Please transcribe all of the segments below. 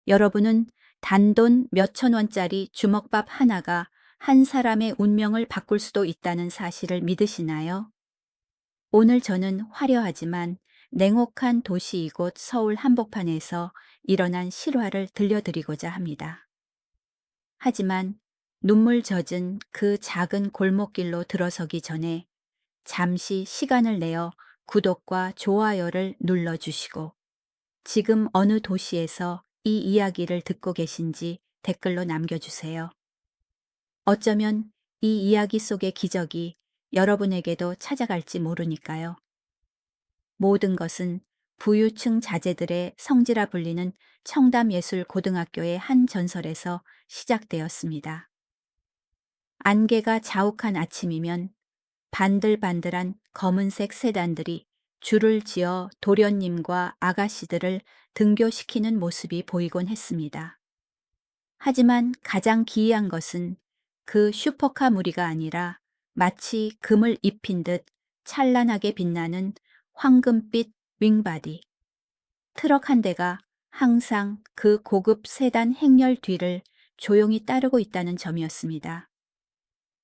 여러분은 단돈 몇천 원짜리 주먹밥 하나가 한 사람의 운명을 바꿀 수도 있다는 사실을 믿으시나요? 오늘 저는 화려하지만 냉혹한 도시 이곳 서울 한복판에서 일어난 실화를 들려드리고자 합니다. 하지만 눈물 젖은 그 작은 골목길로 들어서기 전에 잠시 시간을 내어 구독과 좋아요를 눌러주시고 지금 어느 도시에서 이 이야기를 듣고 계신지 댓글로 남겨주세요. 어쩌면 이 이야기 속의 기적이 여러분에게도 찾아갈지 모르니까요. 모든 것은 부유층 자제들의 성지라 불리는 청담예술고등학교의 한 전설에서 시작되었습니다. 안개가 자욱한 아침이면 반들반들한 검은색 세단들이 줄을 지어 도련님과 아가씨들을 등교시키는 모습이 보이곤 했습니다. 하지만 가장 기이한 것은 그 슈퍼카 무리가 아니라 마치 금을 입힌 듯 찬란하게 빛나는 황금빛 윙바디. 트럭 한 대가 항상 그 고급 세단 행렬 뒤를 조용히 따르고 있다는 점이었습니다.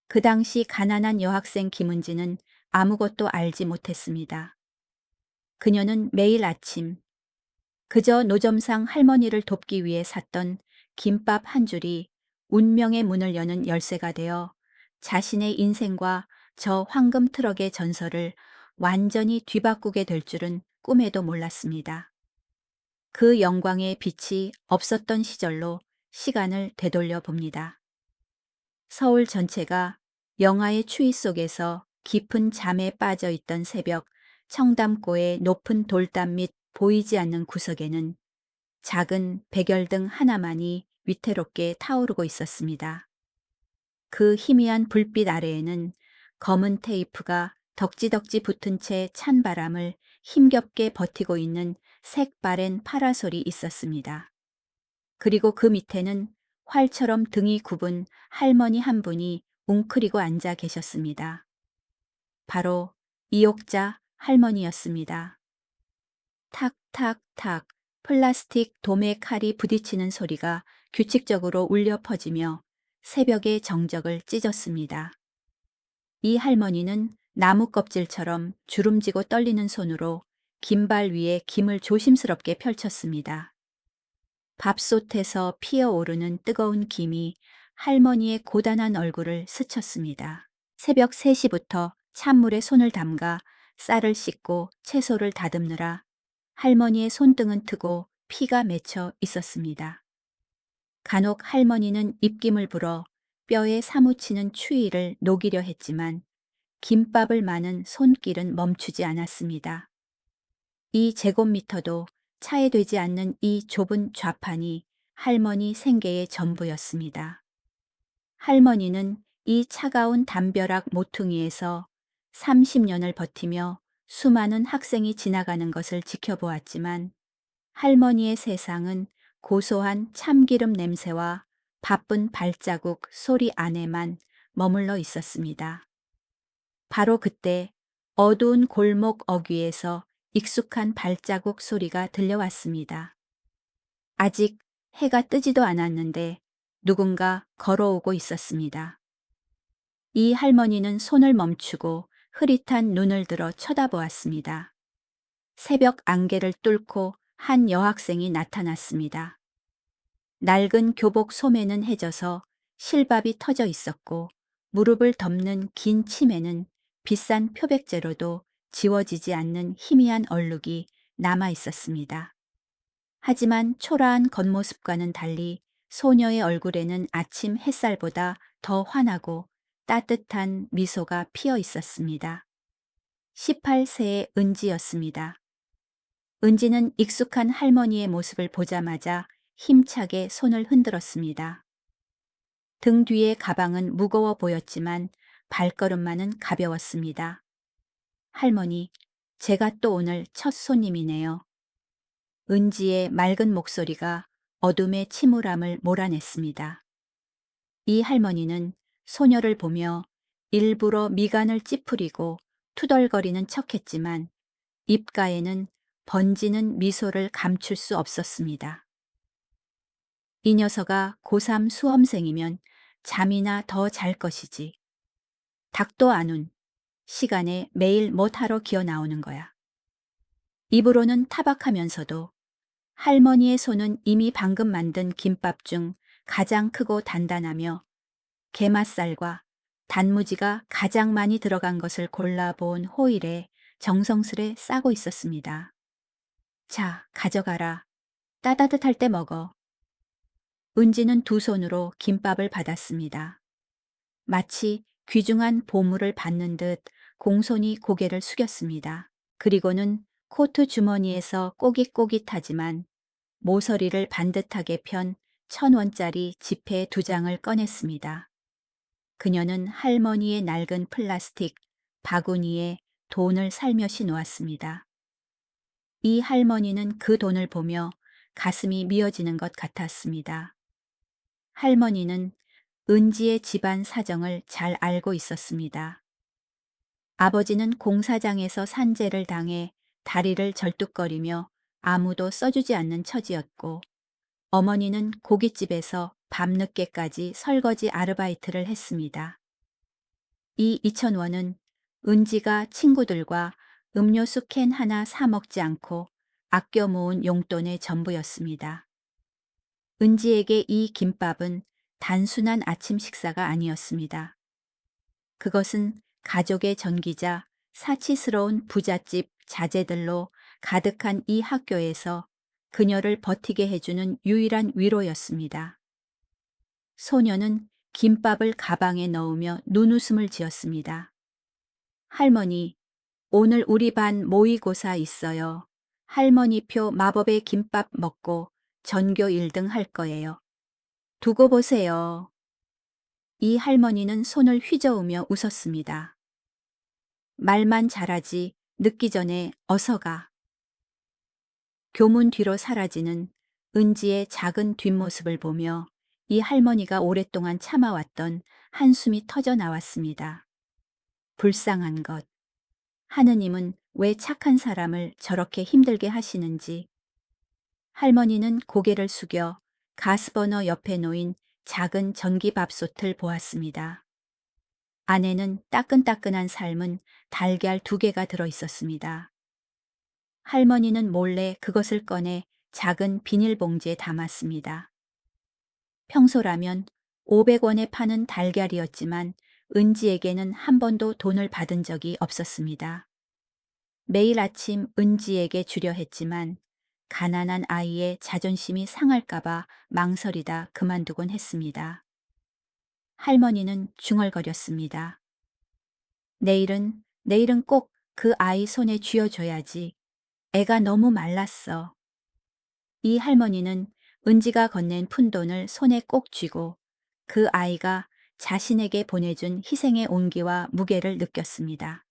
그 당시 가난한 여학생 김은지는 아무것도 알지 못했습니다. 그녀는 매일 아침 그저 노점상 할머니를 돕기 위해 샀던 김밥 한 줄이 운명의 문을 여는 열쇠가 되어 자신의 인생과 저 황금 트럭의 전설을 완전히 뒤바꾸게 될 줄은 꿈에도 몰랐습니다. 그 영광의 빛이 없었던 시절로 시간을 되돌려 봅니다. 서울 전체가 영하의 추위 속에서 깊은 잠에 빠져 있던 새벽, 청담고의 높은 돌담 및 보이지 않는 구석에는 작은 백열등 하나만이 위태롭게 타오르고 있었습니다. 그 희미한 불빛 아래에는 검은 테이프가 덕지덕지 붙은 채 찬 바람을 힘겹게 버티고 있는 색바랜 파라솔이 있었습니다. 그리고 그 밑에는 활처럼 등이 굽은 할머니 한 분이 웅크리고 앉아 계셨습니다. 바로 이옥자 할머니였습니다. 탁탁탁 플라스틱 도매 칼이 부딪히는 소리가 규칙적으로 울려 퍼지며 새벽의 정적을 찢었습니다. 이 할머니는 나무 껍질처럼 주름지고 떨리는 손으로 긴발 위에 김을 조심스럽게 펼쳤습니다. 밥솥에서 피어오르는 뜨거운 김이 할머니의 고단한 얼굴을 스쳤습니다. 새벽 3시부터 찬물에 손을 담가 쌀을 씻고 채소를 다듬느라 할머니의 손등은 트고 피가 맺혀 있었습니다. 간혹 할머니는 입김을 불어 뼈에 사무치는 추위를 녹이려 했지만 김밥을 마는 손길은 멈추지 않았습니다. 이 제곱미터도 차에되지 않는 이 좁은 좌판이 할머니 생계의 전부였습니다. 할머니는 이 차가운 담벼락 모퉁이에서 30년을 버티며 수많은 학생이 지나가는 것을 지켜보았지만 할머니의 세상은 고소한 참기름 냄새와 바쁜 발자국 소리 안에만 머물러 있었습니다. 바로 그때 어두운 골목 어귀에서 익숙한 발자국 소리가 들려왔습니다. 아직 해가 뜨지도 않았는데 누군가 걸어오고 있었습니다. 이 할머니는 손을 멈추고 흐릿한 눈을 들어 쳐다보았습니다. 새벽 안개를 뚫고 한 여학생이 나타났습니다. 낡은 교복 소매는 해져서 실밥이 터져 있었고 무릎을 덮는 긴 치매는 비싼 표백제로도 지워지지 않는 희미한 얼룩이 남아 있었습니다. 하지만 초라한 겉모습과는 달리 소녀의 얼굴에는 아침 햇살보다 더 환하고 따뜻한 미소가 피어 있었습니다. 18세의 은지였습니다. 은지는 익숙한 할머니의 모습을 보자마자 힘차게 손을 흔들었습니다. 등 뒤의 가방은 무거워 보였지만 발걸음만은 가벼웠습니다. 할머니, 제가 또 오늘 첫 손님이네요. 은지의 맑은 목소리가 어둠의 침울함을 몰아냈습니다. 이 할머니는 소녀를 보며 일부러 미간을 찌푸리고 투덜거리는 척했지만 입가에는 번지는 미소를 감출 수 없었습니다. 이 녀석아 고3 수험생이면 잠이나 더 잘 것이지. 닭도 안 운 시간에 매일 못하러 기어 나오는 거야. 입으로는 타박하면서도 할머니의 손은 이미 방금 만든 김밥 중 가장 크고 단단하며 게맛살과 단무지가 가장 많이 들어간 것을 골라본 호일에 정성스레 싸고 있었습니다. 자, 가져가라. 따뜻할 때 먹어. 은지는 두 손으로 김밥을 받았습니다. 마치 귀중한 보물을 받는 듯 공손히 고개를 숙였습니다. 그리고는 코트 주머니에서 꼬깃꼬깃하지만 모서리를 반듯하게 편 1,000원짜리 지폐 2장을 꺼냈습니다. 그녀는 할머니의 낡은 플라스틱 바구니에 돈을 살며시 놓았습니다. 이 할머니는 그 돈을 보며 가슴이 미어지는 것 같았습니다. 할머니는 은지의 집안 사정을 잘 알고 있었습니다. 아버지는 공사장에서 산재를 당해 다리를 절뚝거리며 아무도 써주지 않는 처지였고, 어머니는 고깃집에서 밤늦게까지 설거지 아르바이트를 했습니다. 이 2,000원은 은지가 친구들과 음료수 캔 하나 사 먹지 않고 아껴 모은 용돈의 전부였습니다. 은지에게 이 김밥은 단순한 아침 식사가 아니었습니다. 그것은 가족의 전기자, 사치스러운 부잣집 자제들로 가득한 이 학교에서 그녀를 버티게 해주는 유일한 위로였습니다. 소녀는 김밥을 가방에 넣으며 눈웃음을 지었습니다. 할머니, 오늘 우리 반 모의고사 있어요. 할머니표 마법의 김밥 먹고 전교 1등 할 거예요. 두고 보세요. 이 할머니는 손을 휘저으며 웃었습니다. 말만 잘하지 늦기 전에 어서 가. 교문 뒤로 사라지는 은지의 작은 뒷모습을 보며 이 할머니가 오랫동안 참아왔던 한숨이 터져 나왔습니다. 불쌍한 것. 하느님은 왜 착한 사람을 저렇게 힘들게 하시는지. 할머니는 고개를 숙여 가스버너 옆에 놓인 작은 전기밥솥을 보았습니다. 안에는 따끈따끈한 삶은 달걀 2개가 들어 있었습니다. 할머니는 몰래 그것을 꺼내 작은 비닐봉지에 담았습니다. 평소라면 500원에 파는 달걀이었지만 은지에게는 한 번도 돈을 받은 적이 없었습니다. 매일 아침 은지에게 주려 했지만 가난한 아이의 자존심이 상할까봐 망설이다 그만두곤 했습니다. 할머니는 중얼거렸습니다. 내일은 꼭 그 아이 손에 쥐어줘야지. 애가 너무 말랐어. 이 할머니는 은지가 건넨 푼돈을 손에 꼭 쥐고 그 아이가 자신에게 보내준 희생의 온기와 무게를 느꼈습니다.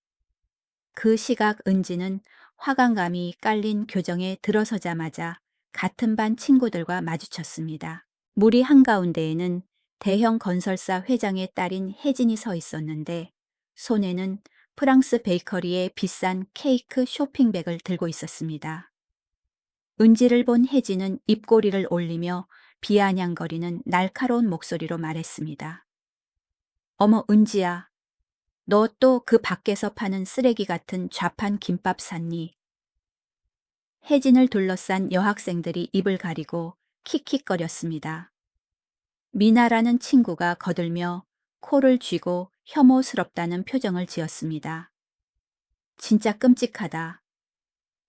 그 시각 은지는 화강감이 깔린 교정에 들어서자마자 같은 반 친구들과 마주쳤습니다. 무리 한가운데에는 대형 건설사 회장의 딸인 혜진이 서 있었는데 손에는 프랑스 베이커리의 비싼 케이크 쇼핑백을 들고 있었습니다. 은지를 본 혜진은 입꼬리를 올리며 비아냥거리는 날카로운 목소리로 말했습니다. 어머 은지야, 너 또 그 밖에서 파는 쓰레기 같은 좌판 김밥 샀니? 혜진을 둘러싼 여학생들이 입을 가리고 킥킥거렸습니다. 미나라는 친구가 거들며 코를 쥐고 혐오스럽다는 표정을 지었습니다. 진짜 끔찍하다.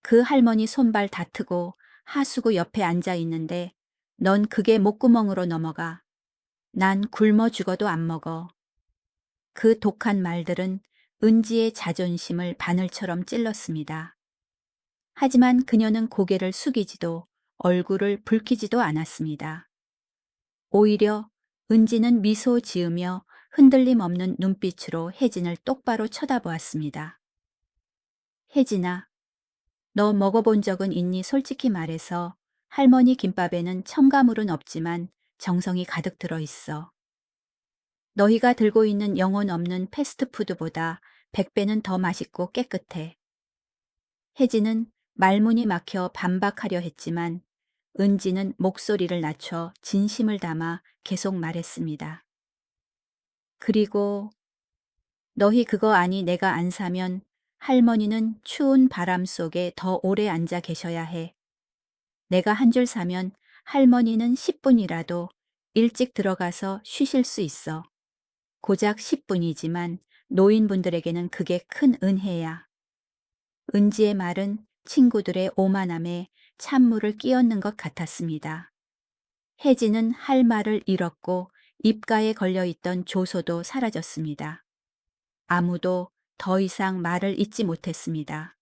그 할머니 손발 다트고 하수구 옆에 앉아 있는데 넌 그게 목구멍으로 넘어가. 난 굶어 죽어도 안 먹어. 그 독한 말들은 은지의 자존심을 바늘처럼 찔렀습니다. 하지만 그녀는 고개를 숙이지도 얼굴을 붉히지도 않았습니다. 오히려 은지는 미소 지으며 흔들림 없는 눈빛으로 혜진을 똑바로 쳐다보았습니다. 혜진아, 너 먹어본 적은 있니? 솔직히 말해서 할머니 김밥에는 첨가물은 없지만 정성이 가득 들어 있어. 너희가 들고 있는 영혼 없는 패스트푸드보다 100배는 더 맛있고 깨끗해. 혜진은 말문이 막혀 반박하려 했지만 은지는 목소리를 낮춰 진심을 담아 계속 말했습니다. 그리고 너희 그거 아니 내가 안 사면 할머니는 추운 바람 속에 더 오래 앉아 계셔야 해. 내가 한 줄 사면 할머니는 10분이라도 일찍 들어가서 쉬실 수 있어. 고작 10분이지만 노인분들에게는 그게 큰 은혜야. 은지의 말은 친구들의 오만함에 찬물을 끼얹는 것 같았습니다. 혜진은 할 말을 잃었고 입가에 걸려있던 조소도 사라졌습니다. 아무도 더 이상 말을 잇지 못했습니다.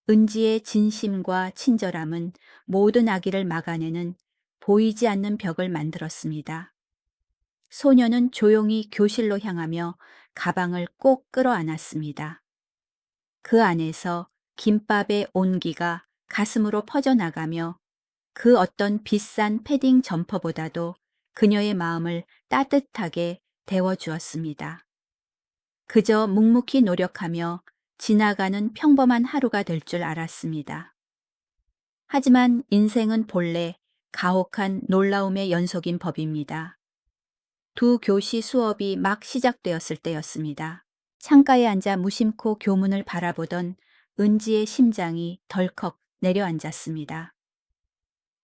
은지의 진심과 친절함은 모든 악의를 막아내는 보이지 않는 벽을 만들었습니다. 소녀는 조용히 교실로 향하며 가방을 꼭 끌어안았습니다. 그 안에서 김밥의 온기가 가슴으로 퍼져나가며 그 어떤 비싼 패딩 점퍼보다도 그녀의 마음을 따뜻하게 데워주었습니다. 그저 묵묵히 노력하며 지나가는 평범한 하루가 될 줄 알았습니다. 하지만 인생은 본래 가혹한 놀라움의 연속인 법입니다. 두 교시 수업이 막 시작되었을 때였습니다. 창가에 앉아 무심코 교문을 바라보던 은지의 심장이 덜컥 내려앉았습니다.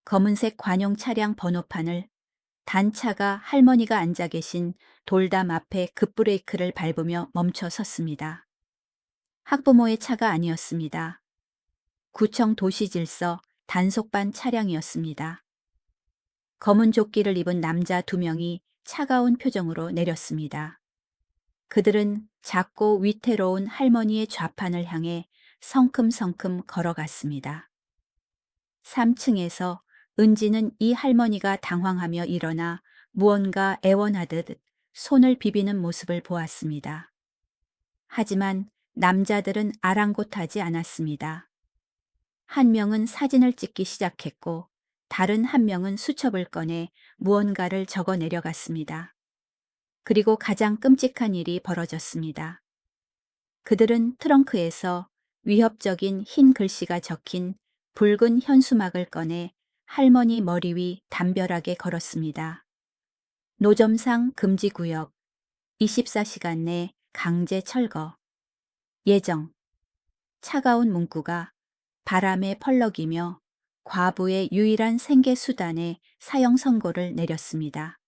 검은색 관용 차량 번호판을 단차가 할머니가 앉아 계신 돌담 앞에 급브레이크를 밟으며 멈춰 섰습니다. 학부모의 차가 아니었습니다. 구청 도시질서 단속반 차량이었습니다. 검은 조끼를 입은 남자 2명이 차가운 표정으로 내렸습니다. 그들은 작고 위태로운 할머니의 좌판을 향해 성큼성큼 걸어갔습니다. 3층에서 은지는 이 할머니가 당황하며 일어나 무언가 애원하듯 손을 비비는 모습을 보았습니다. 하지만 남자들은 아랑곳하지 않았습니다. 한 명은 사진을 찍기 시작했고 다른 한 명은 수첩을 꺼내 무언가를 적어 내려갔습니다. 그리고 가장 끔찍한 일이 벌어졌습니다. 그들은 트렁크에서 위협적인 흰 글씨가 적힌 붉은 현수막을 꺼내 할머니 머리 위 담벼락에 걸었습니다. 노점상 금지구역, 24시간 내 강제 철거, 예정. 차가운 문구가 바람에 펄럭이며 과부의 유일한 생계 수단에 사형 선고를 내렸습니다.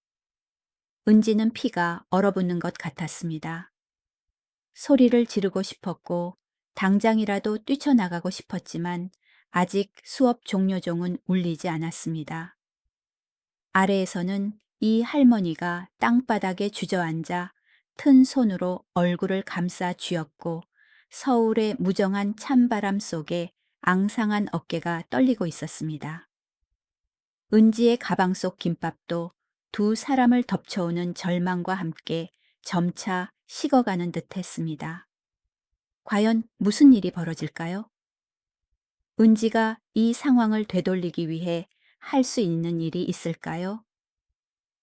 은지는 피가 얼어붙는 것 같았습니다. 소리를 지르고 싶었고 당장이라도 뛰쳐나가고 싶었지만 아직 수업 종료종은 울리지 않았습니다. 아래에서는 이 할머니가 땅바닥에 주저앉아 튼 손으로 얼굴을 감싸 쥐었고 서울의 무정한 찬바람 속에 앙상한 어깨가 떨리고 있었습니다. 은지의 가방 속 김밥도 두 사람을 덮쳐오는 절망과 함께 점차 식어가는 듯 했습니다. 과연 무슨 일이 벌어질까요? 은지가 이 상황을 되돌리기 위해 할 수 있는 일이 있을까요?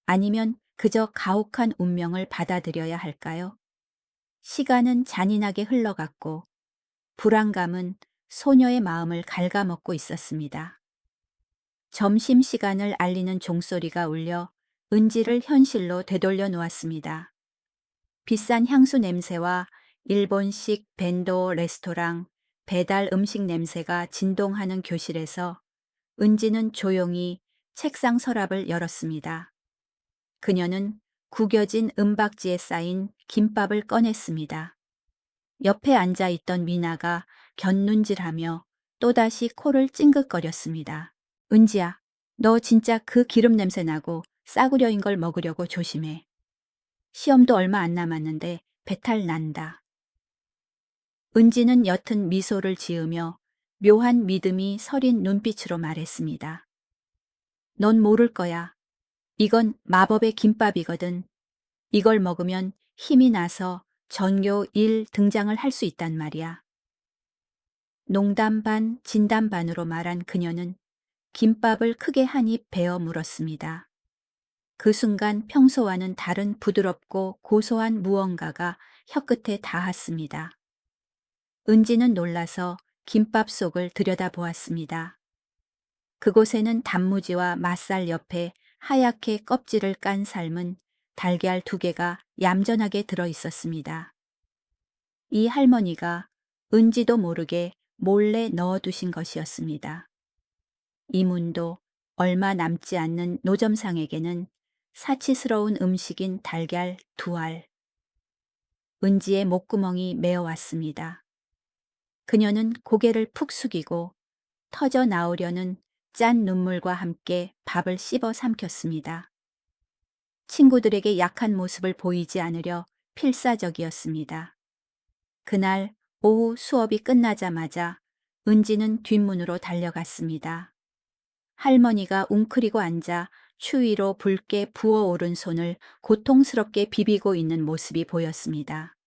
아니면 그저 가혹한 운명을 받아들여야 할까요? 시간은 잔인하게 흘러갔고 불안감은 소녀의 마음을 갉아먹고 있었습니다. 점심시간을 알리는 종소리가 울려 은지를 현실로 되돌려 놓았습니다. 비싼 향수 냄새와 일본식 벤도 레스토랑 배달 음식 냄새가 진동하는 교실에서 은지는 조용히 책상 서랍을 열었습니다. 그녀는 구겨진 은박지에 쌓인 김밥을 꺼냈습니다. 옆에 앉아있던 미나가 곁눈질하며 또다시 코를 찡긋거렸습니다. 은지야, 너 진짜 그 기름 냄새 나고 싸구려인 걸 먹으려고 조심해. 시험도 얼마 안 남았는데 배탈 난다. 은지는 옅은 미소를 지으며 묘한 믿음이 서린 눈빛으로 말했습니다. 넌 모를 거야. 이건 마법의 김밥이거든. 이걸 먹으면 힘이 나서 전교 1 등장을 할 수 있단 말이야. 농담 반 진담 반으로 말한 그녀는 김밥을 크게 한 입 베어 물었습니다. 그 순간 평소와는 다른 부드럽고 고소한 무언가가 혀끝에 닿았습니다. 은지는 놀라서 김밥 속을 들여다보았습니다. 그곳에는 단무지와 맛살 옆에 하얗게 껍질을 깐 삶은 달걀 2개가 얌전하게 들어 있었습니다. 이 할머니가 은지도 모르게 몰래 넣어두신 것이었습니다. 이문도 얼마 남지 않는 노점상에게는 사치스러운 음식인 달걀 2알. 은지의 목구멍이 메어왔습니다. 그녀는 고개를 푹 숙이고 터져 나오려는 짠 눈물과 함께 밥을 씹어 삼켰습니다. 친구들에게 약한 모습을 보이지 않으려 필사적이었습니다. 그날 오후 수업이 끝나자마자 은지는 뒷문으로 달려갔습니다. 할머니가 웅크리고 앉아 추위로 붉게 부어오른 손을 고통스럽게 비비고 있는 모습이 보였습니다.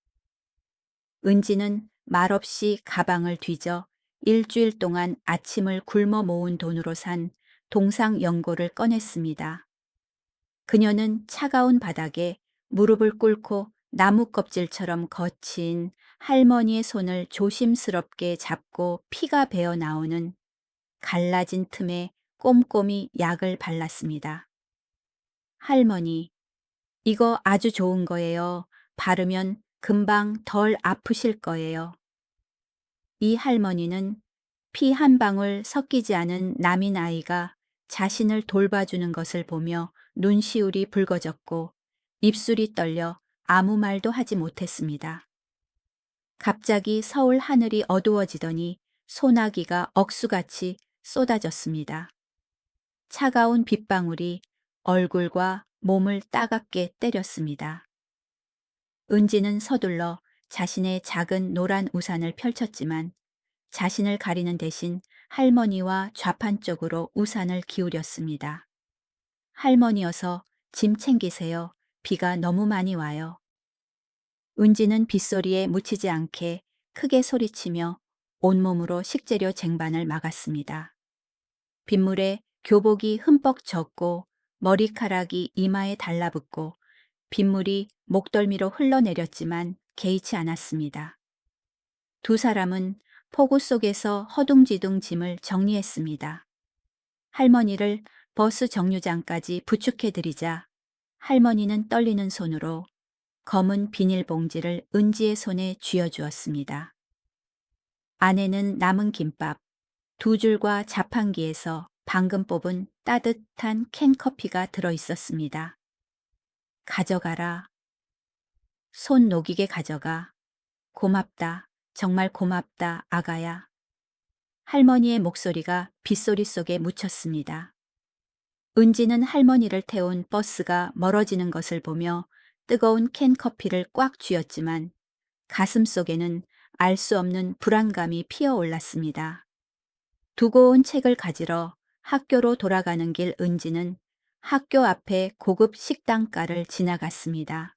은지는 말없이 가방을 뒤져 일주일 동안 아침을 굶어 모은 돈으로 산 동상연고를 꺼냈습니다. 그녀는 차가운 바닥에 무릎을 꿇고 나무 껍질처럼 거친 할머니의 손을 조심스럽게 잡고 피가 배어 나오는 갈라진 틈에 꼼꼼히 약을 발랐습니다. 할머니, 이거 아주 좋은 거예요. 바르면 금방 덜 아프실 거예요. 이 할머니는 피 한 방울 섞이지 않은 남인 아이가 자신을 돌봐주는 것을 보며 눈시울이 붉어졌고 입술이 떨려 아무 말도 하지 못했습니다. 갑자기 서울 하늘이 어두워지더니 소나기가 억수같이 쏟아졌습니다. 차가운 빗방울이 얼굴과 몸을 따갑게 때렸습니다. 은지는 서둘러 자신의 작은 노란 우산을 펼쳤지만 자신을 가리는 대신 할머니와 좌판 쪽으로 우산을 기울였습니다. 할머니여서 짐 챙기세요. 비가 너무 많이 와요. 은지는 빗소리에 묻히지 않게 크게 소리치며 온몸으로 식재료 쟁반을 막았습니다. 빗물에 교복이 흠뻑 젖고 머리카락이 이마에 달라붙고 빗물이 목덜미로 흘러내렸지만 개의치 않았습니다. 2 사람은 폭우 속에서 허둥지둥 짐을 정리했습니다. 할머니를 버스 정류장까지 부축해드리자 할머니는 떨리는 손으로 검은 비닐봉지를 은지의 손에 쥐어주었습니다. 안에는 남은 김밥 2줄과 자판기에서 방금 뽑은 따뜻한 캔커피가 들어 있었습니다. 가져가라. 손 녹이게 가져가. 고맙다. 정말 고맙다, 아가야. 할머니의 목소리가 빗소리 속에 묻혔습니다. 은지는 할머니를 태운 버스가 멀어지는 것을 보며 뜨거운 캔커피를 꽉 쥐었지만 가슴 속에는 알 수 없는 불안감이 피어올랐습니다. 두고 온 책을 가지러 학교로 돌아가는 길 은지는 학교 앞에 고급 식당가를 지나갔습니다.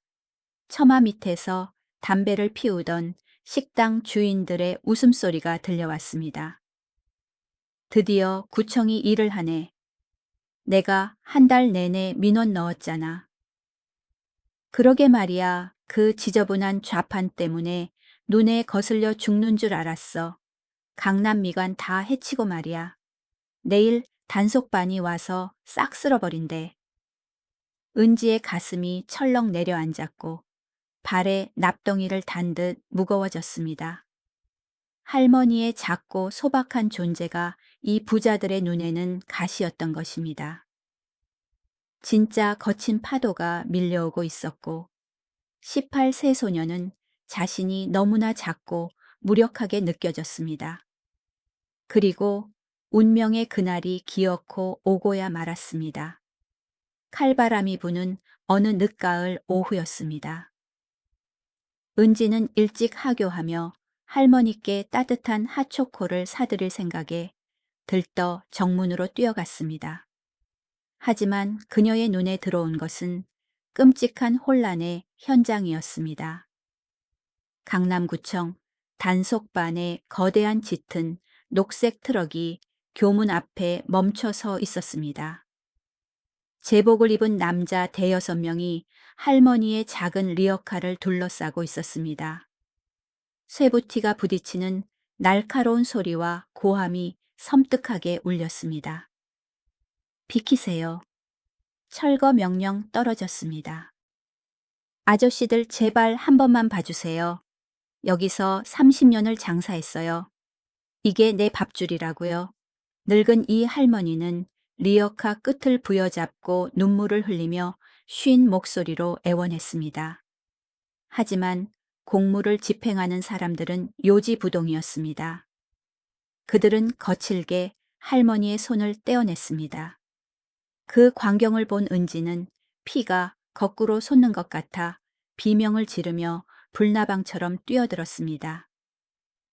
처마 밑에서 담배를 피우던 식당 주인들의 웃음소리가 들려왔습니다. 드디어 구청이 일을 하네. 내가 한 달 내내 민원 넣었잖아. 그러게 말이야. 그 지저분한 좌판 때문에 눈에 거슬려 죽는 줄 알았어. 강남 미관 다 해치고 말이야. 내일 단속반이 와서 싹 쓸어버린대. 은지의 가슴이 철렁 내려앉았고 발에 납덩이를 단 듯 무거워졌습니다. 할머니의 작고 소박한 존재가 이 부자들의 눈에는 가시였던 것입니다. 진짜 거친 파도가 밀려오고 있었고 18세 소녀는 자신이 너무나 작고 무력하게 느껴졌습니다. 그리고 운명의 그날이 기어코 오고야 말았습니다. 칼바람이 부는 어느 늦가을 오후였습니다. 은지는 일찍 하교하며 할머니께 따뜻한 핫초코를 사드릴 생각에 들떠 정문으로 뛰어갔습니다. 하지만 그녀의 눈에 들어온 것은 끔찍한 혼란의 현장이었습니다. 강남구청 단속반의 거대한 짙은 녹색 트럭이 교문 앞에 멈춰 서 있었습니다. 제복을 입은 남자 5~6명이 할머니의 작은 리어카를 둘러싸고 있었습니다. 쇠부티가 부딪히는 날카로운 소리와 고함이 섬뜩하게 울렸습니다. 비키세요. 철거 명령 떨어졌습니다. 아저씨들 제발 한 번만 봐주세요. 여기서 30년을 장사했어요. 이게 내 밥줄이라고요. 늙은 이 할머니는 리어카 끝을 부여잡고 눈물을 흘리며 쉰 목소리로 애원했습니다. 하지만 공무를 집행하는 사람들은 요지부동이었습니다. 그들은 거칠게 할머니의 손을 떼어냈습니다. 그 광경을 본 은지는 피가 거꾸로 솟는 것 같아 비명을 지르며 불나방처럼 뛰어들었습니다.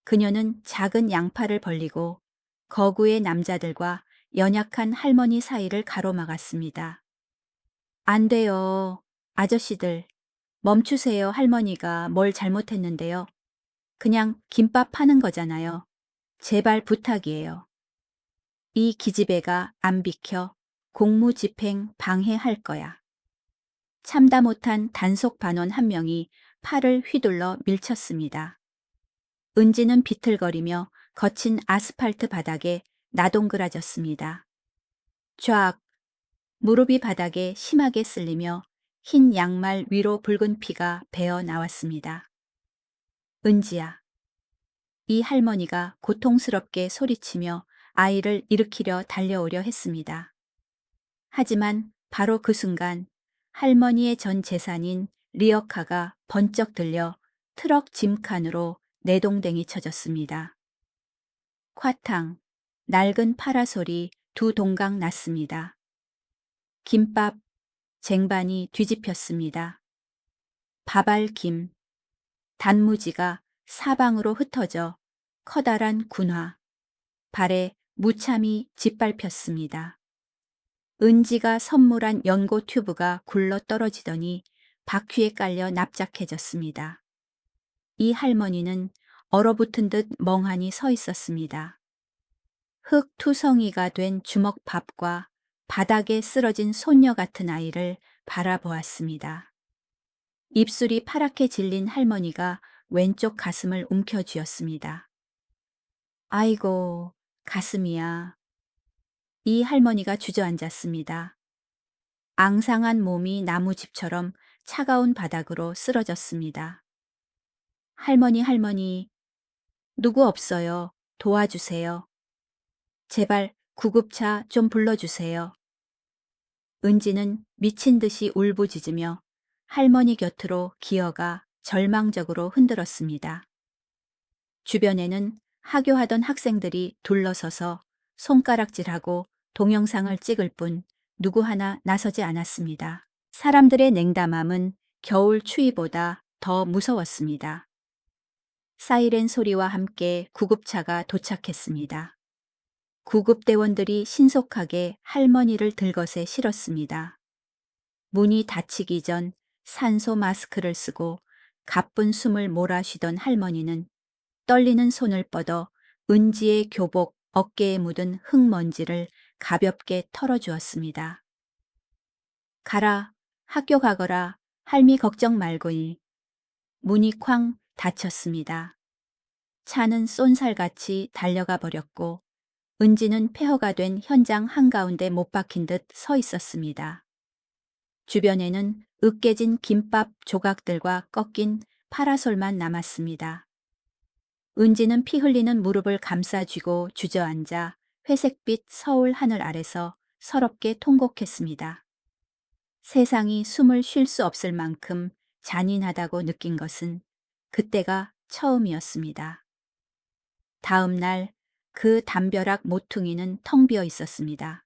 그녀는 작은 양팔을 벌리고 거구의 남자들과 연약한 할머니 사이를 가로막았습니다. 안 돼요. 아저씨들, 멈추세요. 할머니가 뭘 잘못했는데요. 그냥 김밥 파는 거잖아요. 제발 부탁이에요. 이 기집애가 안 비켜 공무집행 방해할 거야. 참다 못한 단속 반원 한 명이 팔을 휘둘러 밀쳤습니다. 은지는 비틀거리며 거친 아스팔트 바닥에 나동그라졌습니다. 쫙! 무릎이 바닥에 심하게 쓸리며 흰 양말 위로 붉은 피가 배어 나왔습니다. 은지야. 이 할머니가 고통스럽게 소리치며 아이를 일으키려 달려오려 했습니다. 하지만 바로 그 순간 할머니의 전 재산인 리어카가 번쩍 들려 트럭 짐칸으로 내동댕이 쳐졌습니다. 콰탕, 낡은 파라솔이 두 동강 났습니다. 김밥, 쟁반이 뒤집혔습니다. 밥알김, 단무지가 사방으로 흩어져 커다란 군화, 발에 무참히 짓밟혔습니다. 은지가 선물한 연고 튜브가 굴러 떨어지더니 바퀴에 깔려 납작해졌습니다. 이 할머니는 얼어붙은 듯 멍하니 서 있었습니다. 흙투성이가 된 주먹밥과 바닥에 쓰러진 손녀 같은 아이를 바라보았습니다. 입술이 파랗게 질린 할머니가 왼쪽 가슴을 움켜쥐었습니다. 아이고, 가슴이야. 이 할머니가 주저앉았습니다. 앙상한 몸이 나무집처럼 차가운 바닥으로 쓰러졌습니다. 할머니, 누구 없어요. 도와주세요. 제발 구급차 좀 불러주세요. 은지는 미친 듯이 울부짖으며 할머니 곁으로 기어가 절망적으로 흔들었습니다. 주변에는 하교하던 학생들이 둘러서서 손가락질하고 동영상을 찍을 뿐 누구 하나 나서지 않았습니다. 사람들의 냉담함은 겨울 추위보다 더 무서웠습니다. 사이렌 소리와 함께 구급차가 도착했습니다. 구급대원들이 신속하게 할머니를 들것에 실었습니다. 문이 닫히기 전 산소 마스크를 쓰고 가쁜 숨을 몰아쉬던 할머니는 떨리는 손을 뻗어 은지의 교복 어깨에 묻은 흙먼지를 가볍게 털어주었습니다. 가라, 학교 가거라, 할미 걱정 말고이. 문이 쾅 닫혔습니다. 차는 쏜살같이 달려가 버렸고 은지는 폐허가 된 현장 한가운데 못 박힌 듯 서 있었습니다. 주변에는 으깨진 김밥 조각들과 꺾인 파라솔만 남았습니다. 은지는 피 흘리는 무릎을 감싸쥐고 주저앉아 회색빛 서울 하늘 아래서 서럽게 통곡했습니다. 세상이 숨을 쉴 수 없을 만큼 잔인하다고 느낀 것은 그때가 처음이었습니다. 다음 날 그 담벼락 모퉁이는 텅 비어 있었습니다.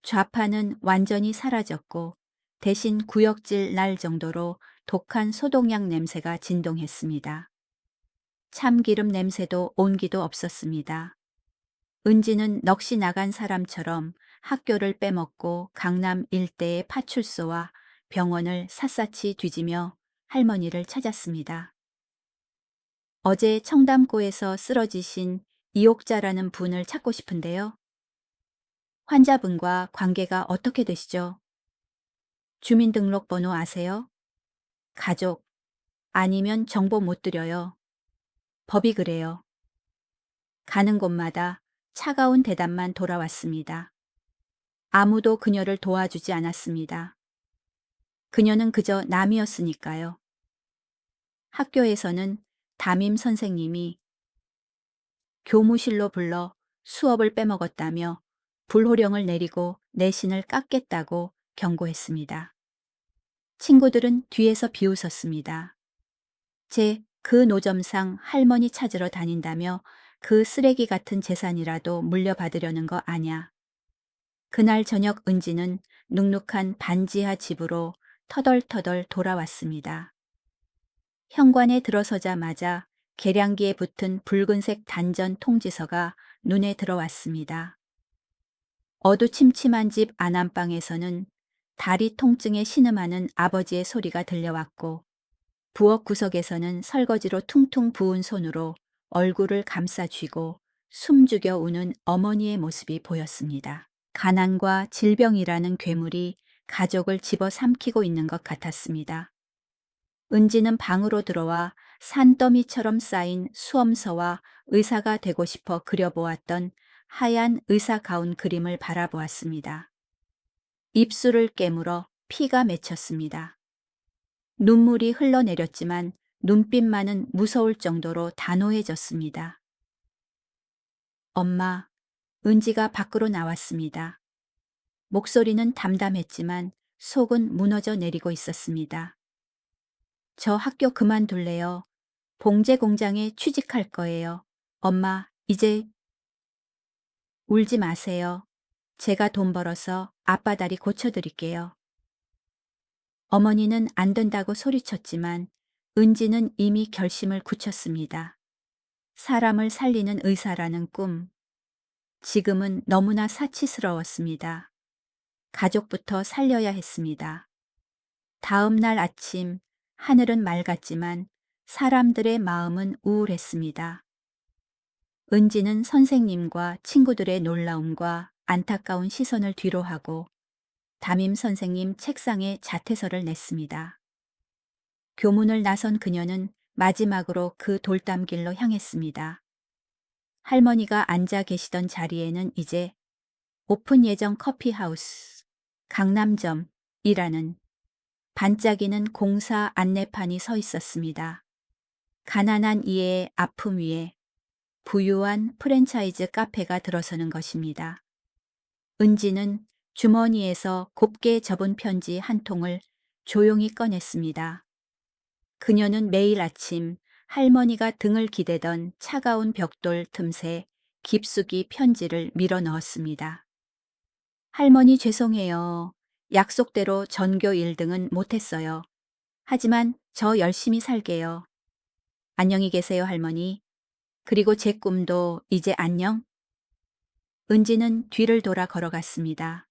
좌파는 완전히 사라졌고 대신 구역질 날 정도로 독한 소독약 냄새가 진동했습니다. 참기름 냄새도 온기도 없었습니다. 은지는 넋이 나간 사람처럼 학교를 빼먹고 강남 일대의 파출소와 병원을 샅샅이 뒤지며 할머니를 찾았습니다. 어제 청담고에서 쓰러지신 이옥자라는 분을 찾고 싶은데요. 환자분과 관계가 어떻게 되시죠? 주민등록번호 아세요? 가족, 아니면 정보 못 드려요. 법이 그래요. 가는 곳마다 차가운 대답만 돌아왔습니다. 아무도 그녀를 도와주지 않았습니다. 그녀는 그저 남이었으니까요. 학교에서는 담임 선생님이 교무실로 불러 수업을 빼먹었다며 불호령을 내리고 내신을 깎겠다고 경고했습니다. 친구들은 뒤에서 비웃었습니다. 그 노점상 할머니 찾으러 다닌다며 그 쓰레기 같은 재산이라도 물려받으려는 거 아냐. 그날 저녁 은지는 눅눅한 반지하 집으로 터덜터덜 돌아왔습니다. 현관에 들어서자마자 계량기에 붙은 붉은색 단전 통지서가 눈에 들어왔습니다. 어두침침한 집 안안방에서는 다리 통증에 신음하는 아버지의 소리가 들려왔고 부엌 구석에서는 설거지로 퉁퉁 부은 손으로 얼굴을 감싸 쥐고 숨죽여 우는 어머니의 모습이 보였습니다. 가난과 질병이라는 괴물이 가족을 집어삼키고 있는 것 같았습니다. 은지는 방으로 들어와 산더미처럼 쌓인 수험서와 의사가 되고 싶어 그려보았던 하얀 의사 가운 그림을 바라보았습니다. 입술을 깨물어 피가 맺혔습니다. 눈물이 흘러내렸지만 눈빛만은 무서울 정도로 단호해졌습니다. 엄마, 은지가 밖으로 나왔습니다. 목소리는 담담했지만 속은 무너져 내리고 있었습니다. 저 학교 그만둘래요. 봉제 공장에 취직할 거예요. 엄마, 이제 울지 마세요. 제가 돈 벌어서 아빠 다리 고쳐드릴게요. 어머니는 안 된다고 소리쳤지만 은지는 이미 결심을 굳혔습니다. 사람을 살리는 의사라는 꿈. 지금은 너무나 사치스러웠습니다. 가족부터 살려야 했습니다. 다음 날 아침 하늘은 맑았지만 사람들의 마음은 우울했습니다. 은지는 선생님과 친구들의 놀라움과 안타까운 시선을 뒤로하고 담임 선생님 책상에 자퇴서를 냈습니다. 교문을 나선 그녀는 마지막으로 그 돌담길로 향했습니다. 할머니가 앉아 계시던 자리에는 이제 오픈 예정 커피하우스, 강남점이라는 반짝이는 공사 안내판이 서 있었습니다. 가난한 이의 아픔 위에 부유한 프랜차이즈 카페가 들어서는 것입니다. 은지는 주머니에서 곱게 접은 편지 한 통을 조용히 꺼냈습니다. 그녀는 매일 아침 할머니가 등을 기대던 차가운 벽돌 틈새 깊숙이 편지를 밀어 넣었습니다. 할머니 죄송해요. 약속대로 전교 1등은 못했어요. 하지만 저 열심히 살게요. 안녕히 계세요, 할머니. 그리고 제 꿈도 이제 안녕? 은지는 뒤를 돌아 걸어갔습니다.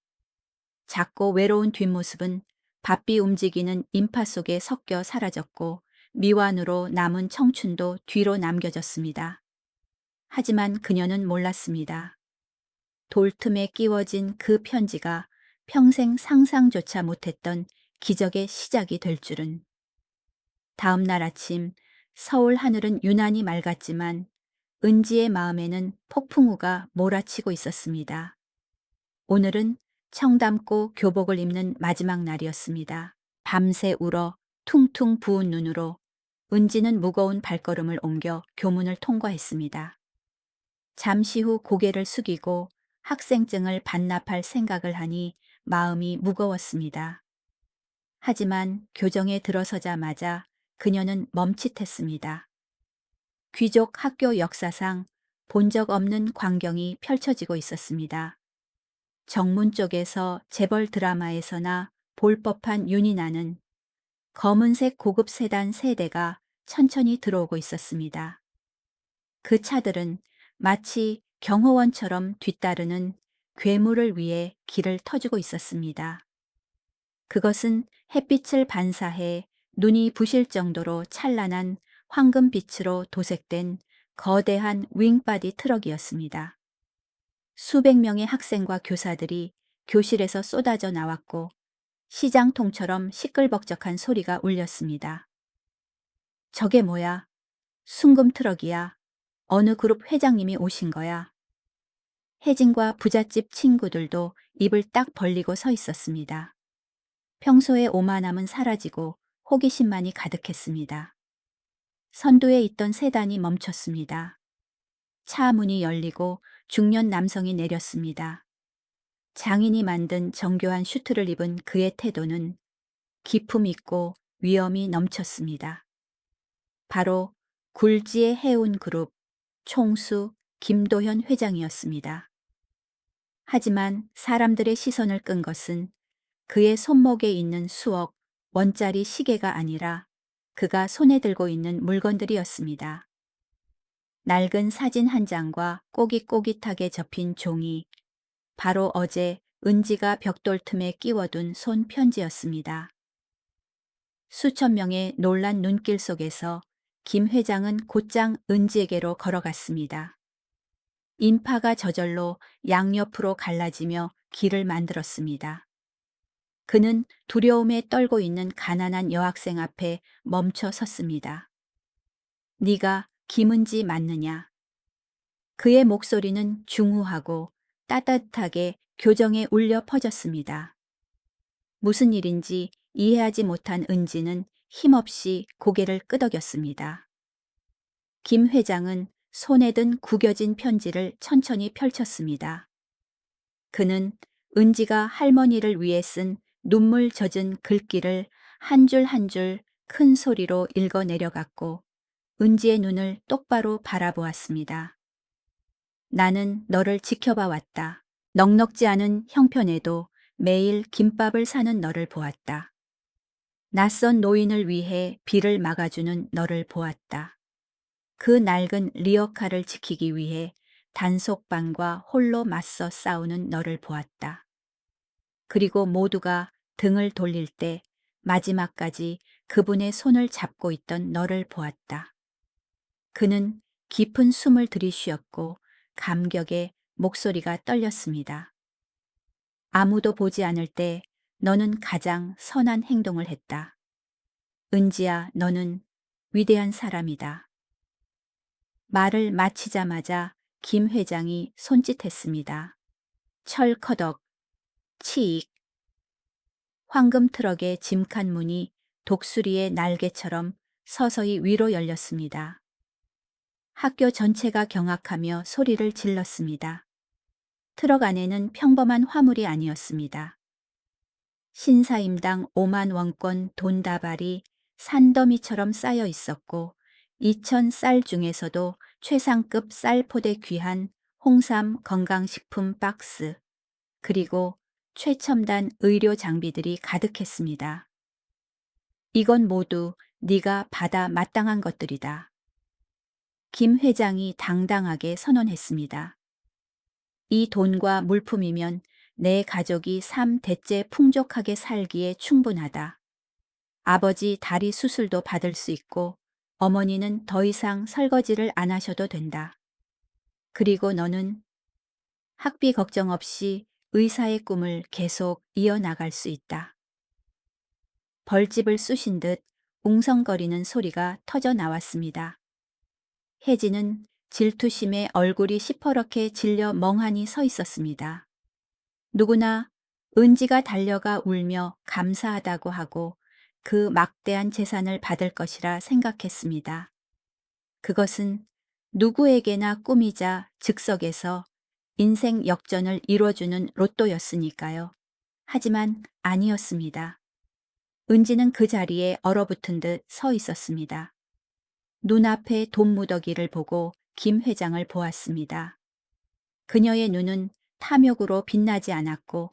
작고 외로운 뒷모습은 바삐 움직이는 인파 속에 섞여 사라졌고 미완으로 남은 청춘도 뒤로 남겨졌습니다. 하지만 그녀는 몰랐습니다. 돌틈에 끼워진 그 편지가 평생 상상조차 못했던 기적의 시작이 될 줄은. 다음 날 아침 서울 하늘은 유난히 맑았지만 은지의 마음에는 폭풍우가 몰아치고 있었습니다. 오늘은 청담고 교복을 입는 마지막 날이었습니다. 밤새 울어 퉁퉁 부은 눈으로 은지는 무거운 발걸음을 옮겨 교문을 통과했습니다. 잠시 후 고개를 숙이고 학생증을 반납할 생각을 하니 마음이 무거웠습니다. 하지만 교정에 들어서자마자 그녀는 멈칫했습니다. 귀족 학교 역사상 본 적 없는 광경이 펼쳐지고 있었습니다. 정문 쪽에서 재벌 드라마에서나 볼 법한 윤이 나는 검은색 고급 세단 3대가 천천히 들어오고 있었습니다. 그 차들은 마치 경호원처럼 뒤따르는 괴물을 위해 길을 터주고 있었습니다. 그것은 햇빛을 반사해 눈이 부실 정도로 찬란한 황금빛으로 도색된 거대한 윙바디 트럭이었습니다. 수백 명의 학생과 교사들이 교실에서 쏟아져 나왔고 시장통처럼 시끌벅적한 소리가 울렸습니다. 저게 뭐야? 순금 트럭이야. 어느 그룹 회장님이 오신 거야. 혜진과 부잣집 친구들도 입을 딱 벌리고 서 있었습니다. 평소의 오만함은 사라지고 호기심만이 가득했습니다. 선두에 있던 세단이 멈췄습니다. 차 문이 열리고 중년 남성이 내렸습니다. 장인이 만든 정교한 슈트를 입은 그의 태도는 기품 있고 위엄이 넘쳤습니다. 바로 굴지의 해운 그룹 총수 김도현 회장이었습니다. 하지만 사람들의 시선을 끈 것은 그의 손목에 있는 수억 원짜리 시계가 아니라 그가 손에 들고 있는 물건들이었습니다. 낡은 사진 한 장과 꼬깃꼬깃하게 접힌 종이, 바로 어제 은지가 벽돌 틈에 끼워둔 손 편지였습니다. 수천 명의 놀란 눈길 속에서 김 회장은 곧장 은지에게로 걸어갔습니다. 인파가 저절로 양옆으로 갈라지며 길을 만들었습니다. 그는 두려움에 떨고 있는 가난한 여학생 앞에 멈춰 섰습니다. 네가 김은지 맞느냐? 그의 목소리는 중후하고 따뜻하게 교정에 울려 퍼졌습니다. 무슨 일인지 이해하지 못한 은지는 힘없이 고개를 끄덕였습니다. 김 회장은 손에 든 구겨진 편지를 천천히 펼쳤습니다. 그는 은지가 할머니를 위해 쓴 눈물 젖은 글귀를 한 줄 한 줄 큰 소리로 읽어 내려갔고 은지의 눈을 똑바로 바라보았습니다. 나는 너를 지켜봐 왔다. 넉넉지 않은 형편에도 매일 김밥을 사는 너를 보았다. 낯선 노인을 위해 비를 막아주는 너를 보았다. 그 낡은 리어카를 지키기 위해 단속반과 홀로 맞서 싸우는 너를 보았다. 그리고 모두가 등을 돌릴 때 마지막까지 그분의 손을 잡고 있던 너를 보았다. 그는 깊은 숨을 들이쉬었고 감격에 목소리가 떨렸습니다. 아무도 보지 않을 때 너는 가장 선한 행동을 했다. 은지야, 너는 위대한 사람이다. 말을 마치자마자 김 회장이 손짓했습니다. 철커덕, 치익. 황금 트럭의 짐칸 문이 독수리의 날개처럼 서서히 위로 열렸습니다. 학교 전체가 경악하며 소리를 질렀습니다. 트럭 안에는 평범한 화물이 아니었습니다. 신사임당 5만 원권 돈다발이 산더미처럼 쌓여 있었고 2,000쌀 중에서도 최상급 쌀포대 귀한 홍삼 건강식품 박스, 그리고 최첨단 의료 장비들이 가득했습니다. 이건 모두 네가 받아 마땅한 것들이다. 김 회장이 당당하게 선언했습니다. 이 돈과 물품이면 내 가족이 3대째 풍족하게 살기에 충분하다. 아버지 다리 수술도 받을 수 있고 어머니는 더 이상 설거지를 안 하셔도 된다. 그리고 너는 학비 걱정 없이 의사의 꿈을 계속 이어나갈 수 있다. 벌집을 쑤신 듯 웅성거리는 소리가 터져 나왔습니다. 혜진은 질투심에 얼굴이 시퍼렇게 질려 멍하니 서 있었습니다. 누구나 은지가 달려가 울며 감사하다고 하고 그 막대한 재산을 받을 것이라 생각했습니다. 그것은 누구에게나 꿈이자 즉석에서 인생 역전을 이뤄주는 로또였으니까요. 하지만 아니었습니다. 은지는 그 자리에 얼어붙은 듯 서 있었습니다. 눈앞에 돈 무더기를 보고 김 회장을 보았습니다. 그녀의 눈은 탐욕으로 빛나지 않았고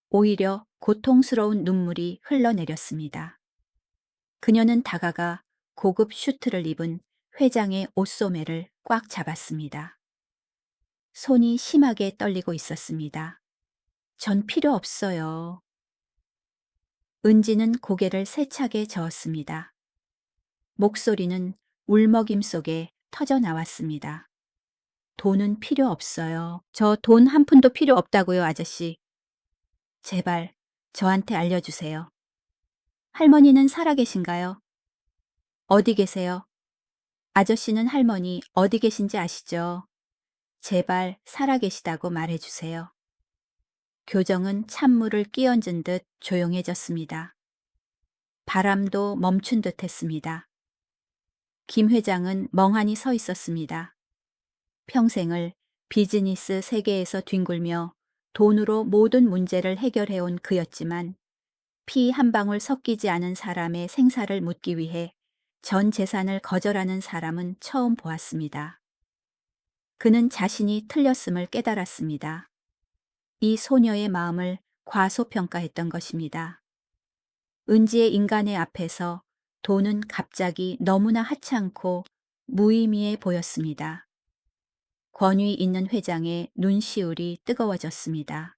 오히려 고통스러운 눈물이 흘러내렸습니다. 그녀는 다가가 고급 슈트를 입은 회장의 옷소매를 꽉 잡았습니다. 손이 심하게 떨리고 있었습니다. 전 필요 없어요. 은지는 고개를 세차게 저었습니다. 목소리는 울먹임 속에 터져 나왔습니다. 돈은 필요 없어요. 저 돈 한 푼도 필요 없다고요, 아저씨. 제발 저한테 알려주세요. 할머니는 살아계신가요? 어디 계세요? 아저씨는 할머니 어디 계신지 아시죠? 제발 살아계시다고 말해주세요. 교정은 찬물을 끼얹은 듯 조용해졌습니다. 바람도 멈춘 듯 했습니다. 김 회장은 멍하니 서 있었습니다. 평생을 비즈니스 세계에서 뒹굴며 돈으로 모든 문제를 해결해온 그였지만 피 한 방울 섞이지 않은 사람의 생사를 묻기 위해 전 재산을 거절하는 사람은 처음 보았습니다. 그는 자신이 틀렸음을 깨달았습니다. 이 소녀의 마음을 과소평가했던 것입니다. 은지의 인간의 앞에서 돈은 갑자기 너무나 하찮고 무의미해 보였습니다. 권위 있는 회장의 눈시울이 뜨거워졌습니다.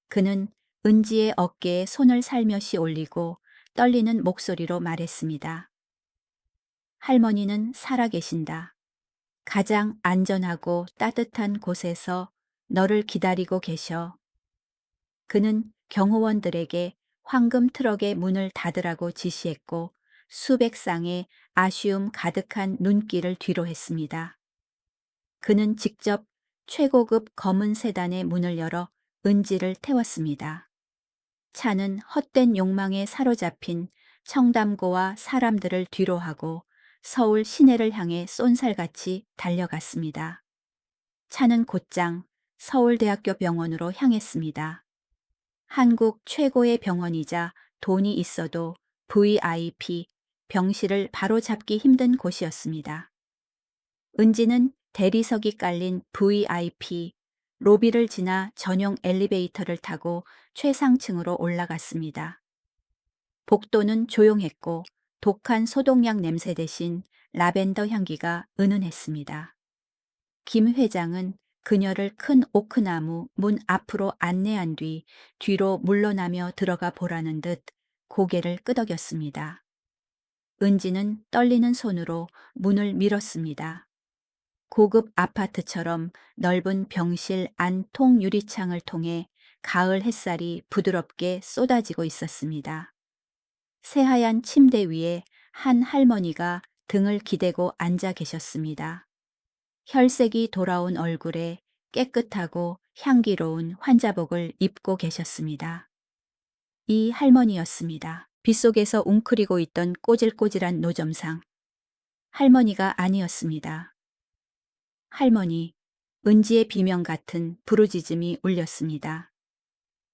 그는 은지의 어깨에 손을 살며시 올리고 떨리는 목소리로 말했습니다. 할머니는 살아계신다. 가장 안전하고 따뜻한 곳에서 너를 기다리고 계셔. 그는 경호원들에게 황금 트럭의 문을 닫으라고 지시했고 수백 쌍의 아쉬움 가득한 눈길을 뒤로 했습니다. 그는 직접 최고급 검은 세단의 문을 열어 은지를 태웠습니다. 차는 헛된 욕망에 사로잡힌 청담고와 사람들을 뒤로하고 서울 시내를 향해 쏜살같이 달려갔습니다. 차는 곧장 서울대학교 병원으로 향했습니다. 한국 최고의 병원이자 돈이 있어도 VIP, 병실을 바로잡기 힘든 곳이었습니다. 은지는 대리석이 깔린 VIP, 로비를 지나 전용 엘리베이터를 타고 최상층으로 올라갔습니다. 복도는 조용했고 독한 소독약 냄새 대신 라벤더 향기가 은은했습니다. 김 회장은 그녀를 큰 오크나무 문 앞으로 안내한 뒤 뒤로 물러나며 들어가 보라는 듯 고개를 끄덕였습니다. 은지는 떨리는 손으로 문을 밀었습니다. 고급 아파트처럼 넓은 병실 안 통유리창을 통해 가을 햇살이 부드럽게 쏟아지고 있었습니다. 새하얀 침대 위에 한 할머니가 등을 기대고 앉아 계셨습니다. 혈색이 돌아온 얼굴에 깨끗하고 향기로운 환자복을 입고 계셨습니다. 이 할머니였습니다. 빗속에서 웅크리고 있던 꼬질꼬질한 노점상. 할머니가 아니었습니다. 할머니, 은지의 비명 같은 부르짖음이 울렸습니다.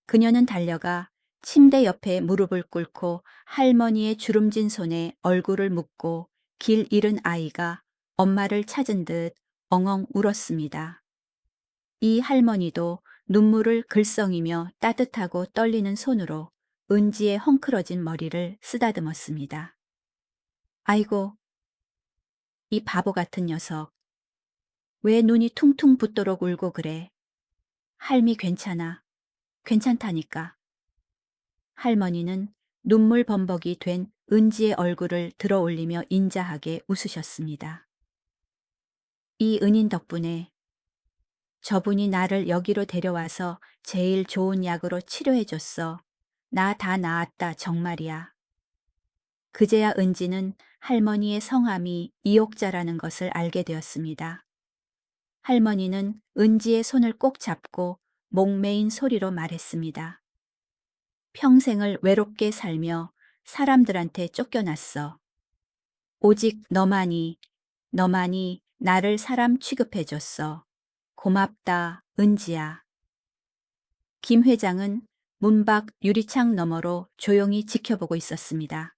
그녀는 달려가 침대 옆에 무릎을 꿇고 할머니의 주름진 손에 얼굴을 묻고 길 잃은 아이가 엄마를 찾은 듯 엉엉 울었습니다. 이 할머니도 눈물을 글썽이며 따뜻하고 떨리는 손으로 은지의 헝클어진 머리를 쓰다듬었습니다. 아이고, 이 바보 같은 녀석. 왜 눈이 퉁퉁 붓도록 울고 그래? 할미 괜찮아. 괜찮다니까. 할머니는 눈물 범벅이 된 은지의 얼굴을 들어 올리며 인자하게 웃으셨습니다. 이 은인 덕분에 저분이 나를 여기로 데려와서 제일 좋은 약으로 치료해줬어. 나 다 나았다 정말이야. 그제야 은지는 할머니의 성함이 이옥자라는 것을 알게 되었습니다. 할머니는 은지의 손을 꼭 잡고 목매인 소리로 말했습니다. 평생을 외롭게 살며 사람들한테 쫓겨났어. 오직 너만이 나를 사람 취급해줬어. 고맙다, 은지야. 김 회장은 문 밖 유리창 너머로 조용히 지켜보고 있었습니다.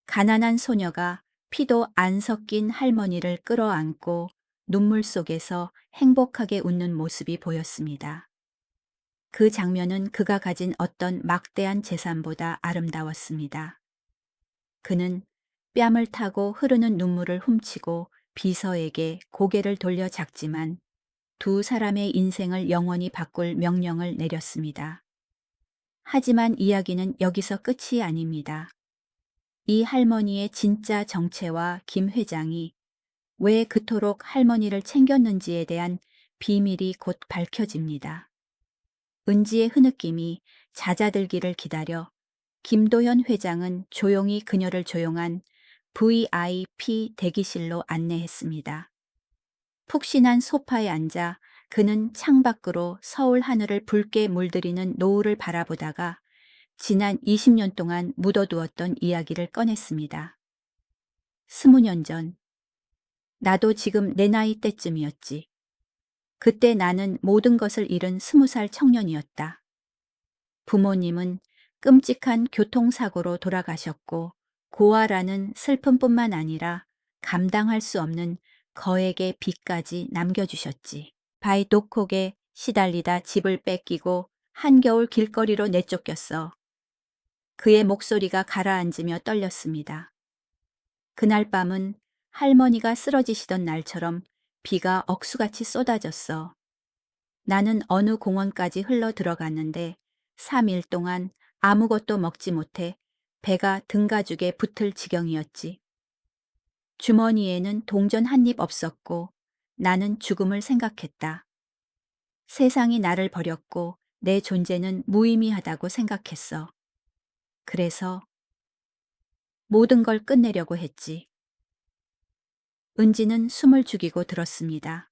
가난한 소녀가 피도 안 섞인 할머니를 끌어안고 눈물 속에서 행복하게 웃는 모습이 보였습니다. 그 장면은 그가 가진 어떤 막대한 재산보다 아름다웠습니다. 그는 뺨을 타고 흐르는 눈물을 훔치고 비서에게 고개를 돌려 작지만 두 사람의 인생을 영원히 바꿀 명령을 내렸습니다. 하지만 이야기는 여기서 끝이 아닙니다. 이 할머니의 진짜 정체와 김 회장이 왜 그토록 할머니를 챙겼는지에 대한 비밀이 곧 밝혀집니다. 은지의 흐느낌이 잦아들기를 기다려 김도현 회장은 조용히 그녀를 조용한 VIP 대기실로 안내했습니다. 푹신한 소파에 앉아 그는 창밖으로 서울 하늘을 붉게 물들이는 노을을 바라보다가 지난 20년 동안 묻어두었던 이야기를 꺼냈습니다. 20년 전, 나도 지금 내 나이 때쯤이었지. 그때 나는 모든 것을 잃은 20살 청년이었다. 부모님은 끔찍한 교통사고로 돌아가셨고, 고아라는 슬픔뿐만 아니라 감당할 수 없는 거액의 빚까지 남겨주셨지. 바이독콕에 시달리다 집을 뺏기고 한겨울 길거리로 내쫓겼어. 그의 목소리가 가라앉으며 떨렸습니다. 그날 밤은 할머니가 쓰러지시던 날처럼 비가 억수같이 쏟아졌어. 나는 어느 공원까지 흘러 들어갔는데 3일 동안 아무것도 먹지 못해 배가 등가죽에 붙을 지경이었지. 주머니에는 동전 한 입 없었고 나는 죽음을 생각했다. 세상이 나를 버렸고 내 존재는 무의미하다고 생각했어. 그래서 모든 걸 끝내려고 했지. 은지는 숨을 죽이고 들었습니다.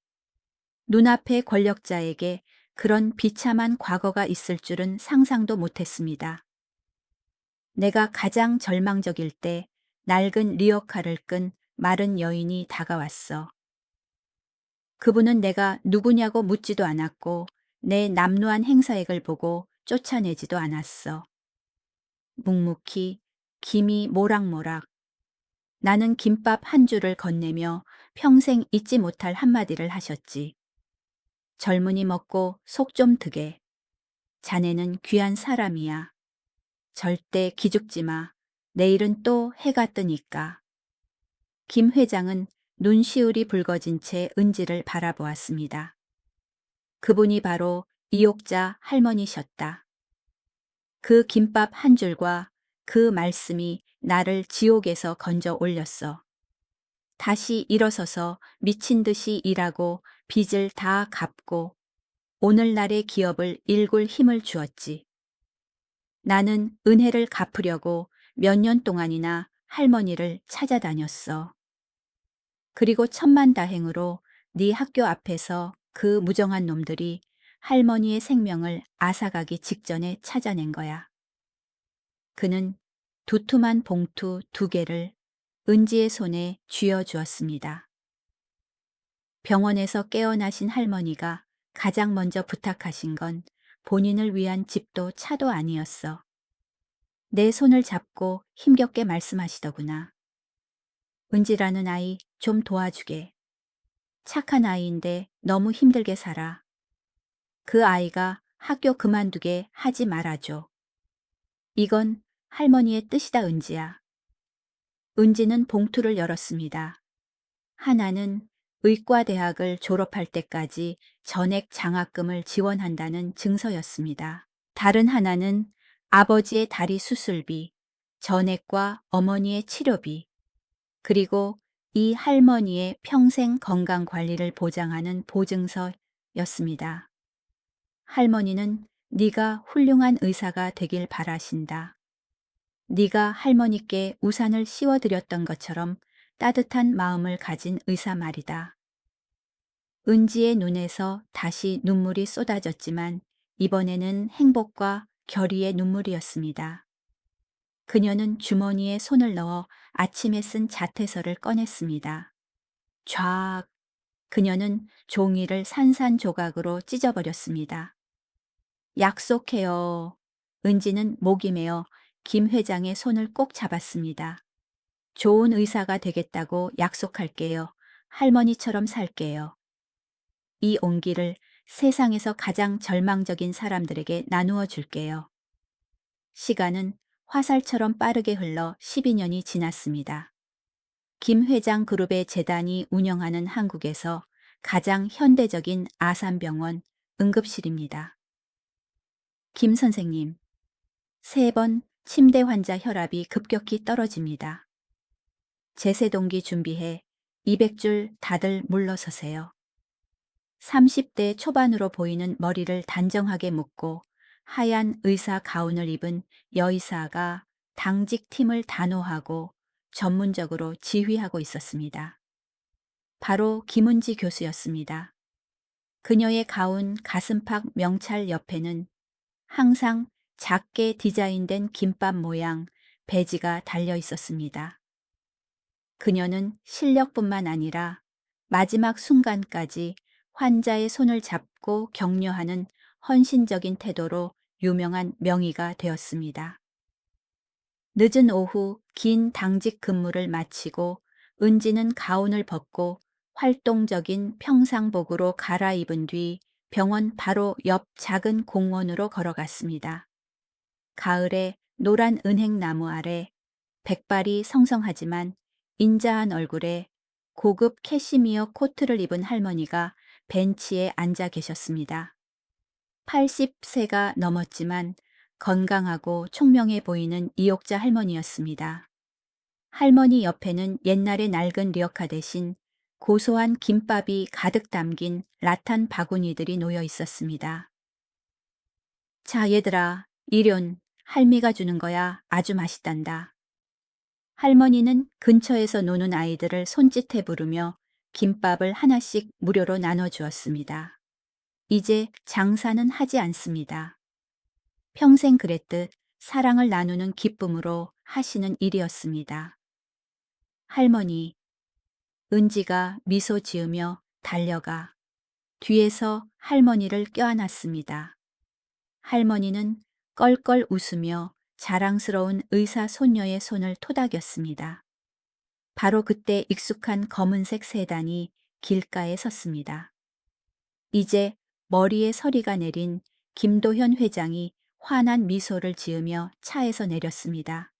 눈앞의 권력자에게 그런 비참한 과거가 있을 줄은 상상도 못했습니다. 내가 가장 절망적일 때 낡은 리어카를 끈 마른 여인이 다가왔어. 그분은 내가 누구냐고 묻지도 않았고 내 남루한 행사액을 보고 쫓아내지도 않았어. 묵묵히 김이 모락모락 나는 김밥 한 줄을 건네며 평생 잊지 못할 한마디를 하셨지. 젊은이 먹고 속 좀 드게. 자네는 귀한 사람이야. 절대 기죽지 마. 내일은 또 해가 뜨니까. 김 회장은 눈시울이 붉어진 채 은지를 바라보았습니다. 그분이 바로 이옥자 할머니셨다. 그 김밥 한 줄과 그 말씀이 나를 지옥에서 건져 올렸어. 다시 일어서서 미친 듯이 일하고 빚을 다 갚고 오늘날의 기업을 일굴 힘을 주었지. 나는 은혜를 갚으려고 몇 년 동안이나 할머니를 찾아다녔어. 그리고 천만다행으로 네 학교 앞에서 그 무정한 놈들이 할머니의 생명을 앗아가기 직전에 찾아낸 거야. 그는 두툼한 봉투 2개를 은지의 손에 쥐어주었습니다. 병원에서 깨어나신 할머니가 가장 먼저 부탁하신 건 본인을 위한 집도 차도 아니었어. 내 손을 잡고 힘겹게 말씀하시더구나. 은지라는 아이 좀 도와주게. 착한 아이인데 너무 힘들게 살아. 그 아이가 학교 그만두게 하지 말아줘. 이건 할머니의 뜻이다, 은지야. 은지는 봉투를 열었습니다. 하나는 의과대학을 졸업할 때까지 전액 장학금을 지원한다는 증서였습니다. 다른 하나는 아버지의 다리 수술비, 전액과 어머니의 치료비, 그리고 이 할머니의 평생 건강 관리를 보장하는 보증서였습니다. 할머니는 네가 훌륭한 의사가 되길 바라신다. 네가 할머니께 우산을 씌워드렸던 것처럼 따뜻한 마음을 가진 의사 말이다. 은지의 눈에서 다시 눈물이 쏟아졌지만 이번에는 행복과 결의의 눈물이었습니다. 그녀는 주머니에 손을 넣어 아침에 쓴 자퇴서를 꺼냈습니다. 쫙! 그녀는 종이를 산산조각으로 찢어버렸습니다. 약속해요. 은지는 목이 메어 김 회장의 손을 꼭 잡았습니다. 좋은 의사가 되겠다고 약속할게요. 할머니처럼 살게요. 이 온기를 세상에서 가장 절망적인 사람들에게 나누어 줄게요. 시간은 화살처럼 빠르게 흘러 12년이 지났습니다. 김 회장 그룹의 재단이 운영하는 한국에서 가장 현대적인 아산병원 응급실입니다. 김 선생님, 3번 침대 환자 혈압이 급격히 떨어집니다. 제세동기 준비해 200줄 다들 물러서세요. 30대 초반으로 보이는 머리를 단정하게 묶고 하얀 의사 가운을 입은 여의사가 당직 팀을 단호하고 전문적으로 지휘하고 있었습니다. 바로 김은지 교수였습니다. 그녀의 가운 가슴팍 명찰 옆에는 항상 작게 디자인된 김밥 모양 배지가 달려 있었습니다. 그녀는 실력뿐만 아니라 마지막 순간까지 환자의 손을 잡고 격려하는 헌신적인 태도로 유명한 명의가 되었습니다. 늦은 오후 긴 당직 근무를 마치고 은지는 가운을 벗고 활동적인 평상복으로 갈아입은 뒤 병원 바로 옆 작은 공원으로 걸어갔습니다. 가을에 노란 은행나무 아래 백발이 성성하지만 인자한 얼굴에 고급 캐시미어 코트를 입은 할머니가 벤치에 앉아 계셨습니다. 80세가 넘었지만 건강하고 총명해 보이는 이옥자 할머니였습니다. 할머니 옆에는 옛날의 낡은 리어카 대신 고소한 김밥이 가득 담긴 라탄 바구니들이 놓여 있었습니다. 자, 얘들아, 일용 할미가 주는 거야. 아주 맛있단다. 할머니는 근처에서 노는 아이들을 손짓해 부르며 김밥을 하나씩 무료로 나눠주었습니다. 이제 장사는 하지 않습니다. 평생 그랬듯 사랑을 나누는 기쁨으로 하시는 일이었습니다. 할머니, 은지가 미소 지으며 달려가 뒤에서 할머니를 껴안았습니다. 할머니는 껄껄 웃으며 자랑스러운 의사 손녀의 손을 토닥였습니다. 바로 그때 익숙한 검은색 세단이 길가에 섰습니다. 이제 머리에 서리가 내린 김도현 회장이 환한 미소를 지으며 차에서 내렸습니다.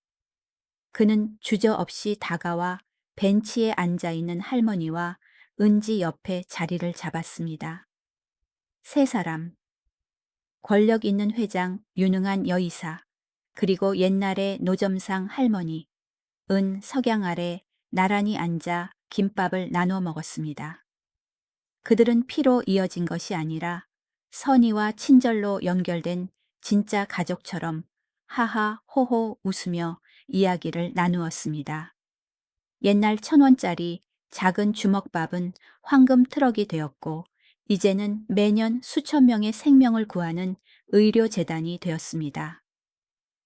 그는 주저없이 다가와 벤치에 앉아 있는 할머니와 은지 옆에 자리를 잡았습니다. 세 사람, 권력 있는 회장, 유능한 여의사, 그리고 옛날의 노점상 할머니, 은 석양 아래 나란히 앉아 김밥을 나눠 먹었습니다. 그들은 피로 이어진 것이 아니라 선의와 친절로 연결된 진짜 가족처럼 하하 호호 웃으며 이야기를 나누었습니다. 옛날 1,000원짜리 작은 주먹밥은 황금 트럭이 되었고 이제는 매년 수천 명의 생명을 구하는 의료재단이 되었습니다.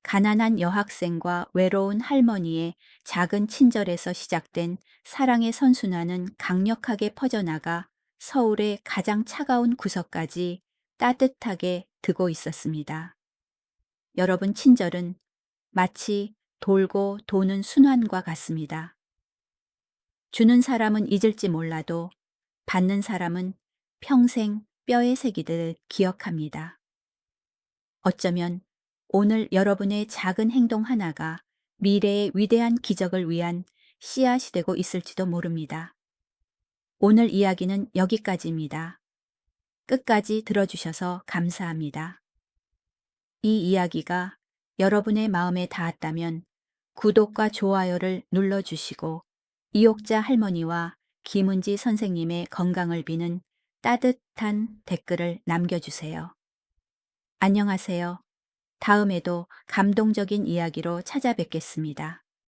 가난한 여학생과 외로운 할머니의 작은 친절에서 시작된 사랑의 선순환은 강력하게 퍼져나가 서울의 가장 차가운 구석까지 따뜻하게 드고 있었습니다. 여러분, 친절은 마치 돌고 도는 순환과 같습니다. 주는 사람은 잊을지 몰라도 받는 사람은 평생 뼈에 새기듯 기억합니다. 어쩌면 오늘 여러분의 작은 행동 하나가 미래의 위대한 기적을 위한 씨앗이 되고 있을지도 모릅니다. 오늘 이야기는 여기까지입니다. 끝까지 들어주셔서 감사합니다. 이 이야기가 여러분의 마음에 닿았다면 구독과 좋아요를 눌러주시고 이옥자 할머니와 김은지 선생님의 건강을 비는 따뜻한 댓글을 남겨주세요. 안녕하세요. 다음에도 감동적인 이야기로 찾아뵙겠습니다.